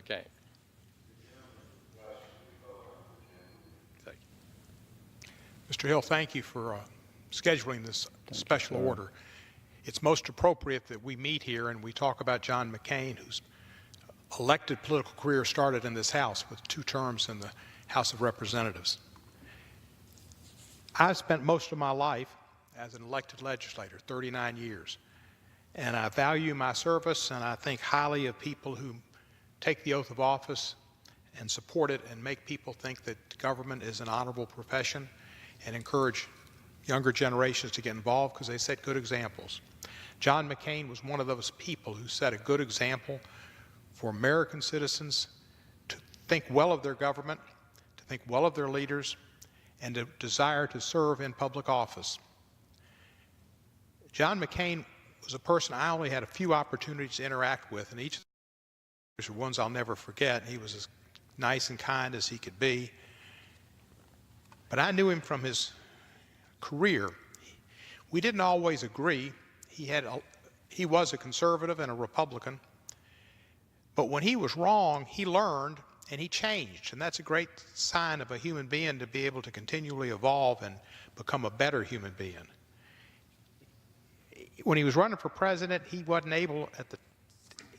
McCain. Mr. Hill, thank you for scheduling this special order. It's most appropriate that we meet here and we talk about John McCain, whose elected political career started in this House with 2 terms in the House of Representatives. I've spent most of my life as an elected legislator, 39 years, and I value my service, and I think highly of people who take the oath of office and support it and make people think that government is an honorable profession and encourage younger generations to get involved because they set good examples. John McCain was one of those people who set a good example for American citizens to think well of their government, to think well of their leaders, and to desire to serve in public office. John McCain was a person I only had a few opportunities to interact with, and each of those were ones I'll never forget. He was as nice and kind as he could be. But I knew him from his career. We didn't always agree. He was a conservative and a Republican. But when he was wrong, he learned and he changed. And that's a great sign of a human being, to be able to continually evolve and become a better human being. When he was running for president, he wasn't able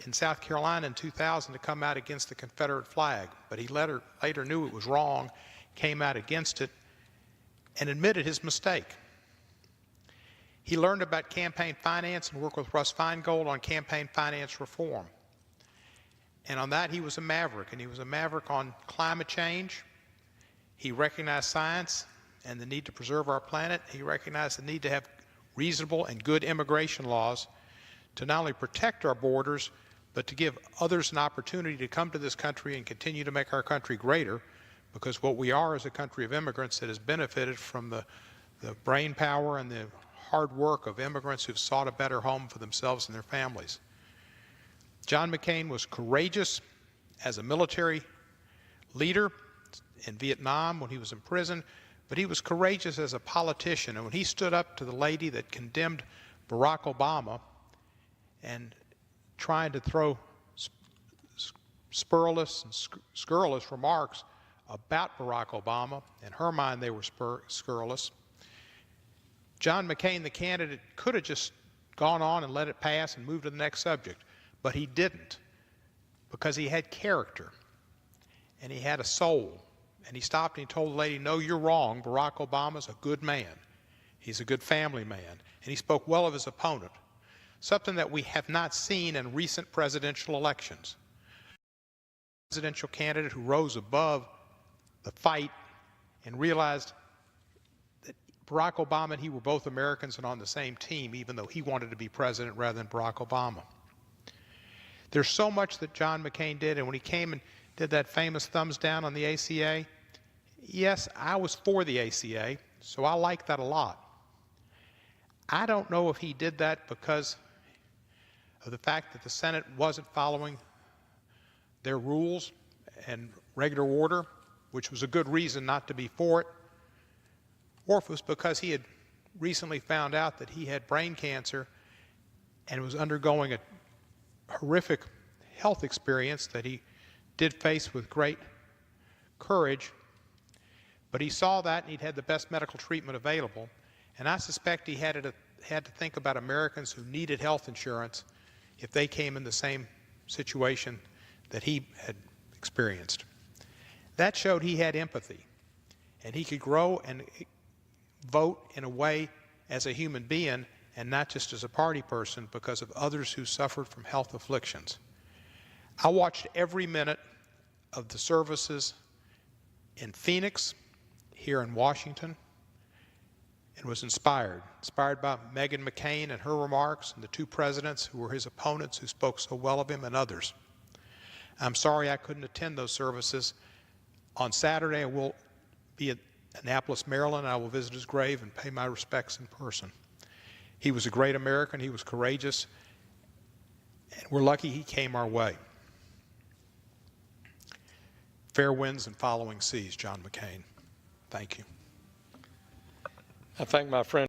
in South Carolina in 2000 to come out against the Confederate flag. But he later knew it was wrong, came out against it, and admitted his mistake. He learned about campaign finance and worked with Russ Feingold on campaign finance reform. And on that, he was a maverick, and he was a maverick on climate change. He recognized science and the need to preserve our planet. He recognized the need to have reasonable and good immigration laws to not only protect our borders, but to give others an opportunity to come to this country and continue to make our country greater, because what we are is a country of immigrants that has benefited from the brain power and the hard work of immigrants who've sought a better home for themselves and their families. John McCain was courageous as a military leader in Vietnam when he was in prison, but he was courageous as a politician. And when he stood up to the lady that condemned Barack Obama and trying to throw scurrilous remarks about Barack Obama, in her mind they were scurrilous, John McCain, the candidate, could have just gone on and let it pass and moved to the next subject. But he didn't, because he had character and he had a soul. And he stopped and he told the lady, no, you're wrong. Barack Obama's a good man. He's a good family man. And he spoke well of his opponent, something that we have not seen in recent presidential elections. A presidential candidate who rose above the fight and realized that Barack Obama and he were both Americans and on the same team, even though he wanted to be president rather than Barack Obama. There's so much that John McCain did, and when he came and did that famous thumbs down on the ACA, yes, I was for the ACA, so I like that a lot. I don't know if he did that because of the fact that the Senate wasn't following their rules and regular order, which was a good reason not to be for it, or if it was because he had recently found out that he had brain cancer and was undergoing a horrific health experience that he did face with great courage. But he saw that and he'd had the best medical treatment available. And I suspect he had to think about Americans who needed health insurance if they came in the same situation that he had experienced. That showed he had empathy, and he could grow and vote in a way as a human being and not just as a party person, because of others who suffered from health afflictions. I watched every minute of the services in Phoenix, here in Washington, and was inspired by Meghan McCain and her remarks, and the 2 presidents who were his opponents who spoke so well of him, and others. I'm sorry I couldn't attend those services. On Saturday, I will be at Annapolis, Maryland. I will visit his grave and pay my respects in person. He was a great American. He was courageous. And we're lucky he came our way. Fair winds and following seas, John McCain. Thank you. I thank my friend.